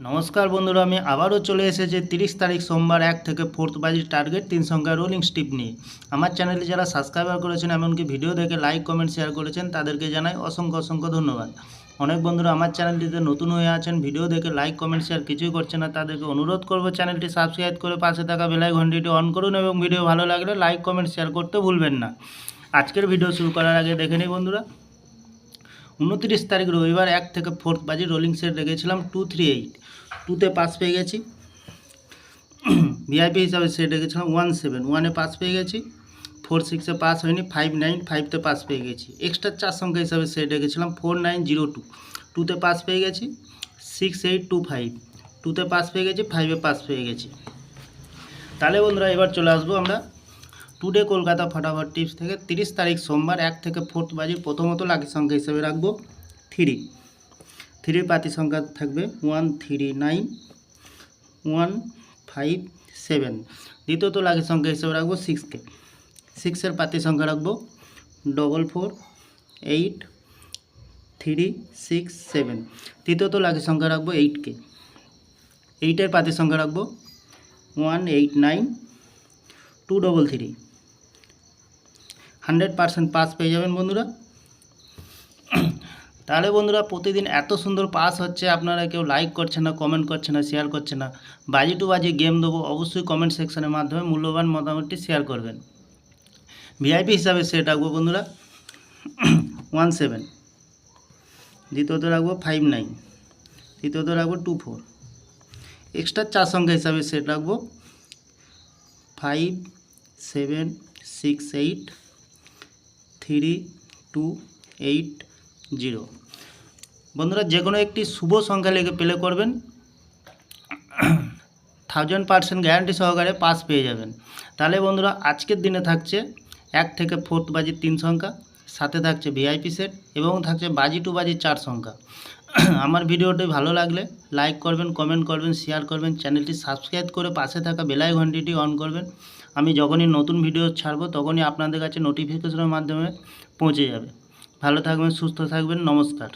নমস্কার বন্ধুরা, আমি আবারও চলে এসেছি 30 তারিখ সোমবার 1 থেকে 4 বাজির টার্গেট 3 সংখ্যা রোলিং স্টিপ নিয়ে। আমার চ্যানেলে যারা সাবস্ক্রাইবার করেছেন এমনকি ভিডিও দেখে লাইক কমেন্ট শেয়ার করেছেন তাদেরকে জানাই অসংখ্য ধন্যবাদ। অনেক বন্ধুরা আমার চ্যানেলটিতে নতুন হয়ে আছেন, ভিডিও দেখে লাইক কমেন্ট শেয়ার কিছুই করছেন না, তাদেরকে অনুরোধ করব চ্যানেলটি সাবস্ক্রাইব করে পাশে থাকা বেল আইকনটি অন করুন এবং ভিডিও ভালো লাগলে লাইক কমেন্ট শেয়ার করতে ভুলবেন না। আজকের ভিডিও শুরু করার আগে দেখে নিই বন্ধুরা, 29 তারিখ রবিবার 1 থেকে 4 বাজি রোলিং সেট রেখেছিলাম 238, 2তে পাস পেয়ে গেছি। ভিআইপি হিসাবে সেট রেখেছিলাম 17, 1-এ পাস পেয়ে গেছি। 4-6-এ পাস হয়নি, 5-9, 5তে পাস পেয়ে গেছি। এক্সট্রা 4 সংখ্যা হিসাবে সেট রেখেছিলাম 4902, 2তে পাস পেয়ে গেছি। 6825, 2তে পাস পেয়ে গেছি, 5-এ পাস পেয়ে গেছি। তাহলে বন্ধুরা এবার চলে আসবো আমরা টুডে কলকাতা ফটাফট টিপস থেকে। 30 তারিখ সোমবার 1 থেকে 4 বাজির প্রথমত লাকি সংখ্যা হিসেবে রাখবো 3। 3 পাতি সংখ্যা থাকবে 139, 157। দ্বিতীয়ত লাকি সংখ্যা হিসেবে রাখবো 6কে। 6-এর পাতি সংখ্যা রাখবো 448367। তৃতীয়ত লাকি সংখ্যা রাখবো 8কে। 8-এর পাতি সংখ্যা রাখবো 189233। 100% পাস পেয়ে যাবেন বন্ধুরা। তাহলে বন্ধুরা প্রতিদিন এত সুন্দর পাস হচ্ছে, আপনারা কেউ লাইক করছেন না, কমেন্ট করছেন না, শেয়ার করছেন না। বাজি টু বাজি গেম দেবো, অবশ্যই কমেন্ট সেকশনের মাধ্যমে মূল্যবান মতামতটি শেয়ার করবেন। ভিআইপি হিসাবে সেট রাখবো বন্ধুরা 17, দ্বিতীয়ত রাখবো 59, তৃতীয়ত রাখবো 24। এক্সট্রা 4 সংখ্যা হিসাবে সেট রাখবো 57683280। বন্ধুরা যে কোনো একটি শুভ সংখ্যা লিখে প্লে করবেন, 1000% গ্যারান্টি সহকারে পাস পেয়ে যাবেন। তাহলে বন্ধুরা আজকের দিনে থাকছে 1 থেকে 4 বাজির 3 সংখ্যা, সাথে থাকছে ভিআইপি সেট এবং থাকছে বাজি টু বাজির 4 সংখ্যা। আমার ভিডিওটি ভালো লাগলে লাইক করবেন, কমেন্ট করবেন, শেয়ার করবেন, চ্যানেলটি সাবস্ক্রাইব করে পাশে থাকা বেল আইকনটি অন করবেন। আমি যখনই নতুন ভিডিও ছাড়বো তখনই আপনাদের কাছে নোটিফিকেশনের মাধ্যমে পৌঁছে যাবে। ভালো থাকবেন, সুস্থ থাকবেন, নমস্কার।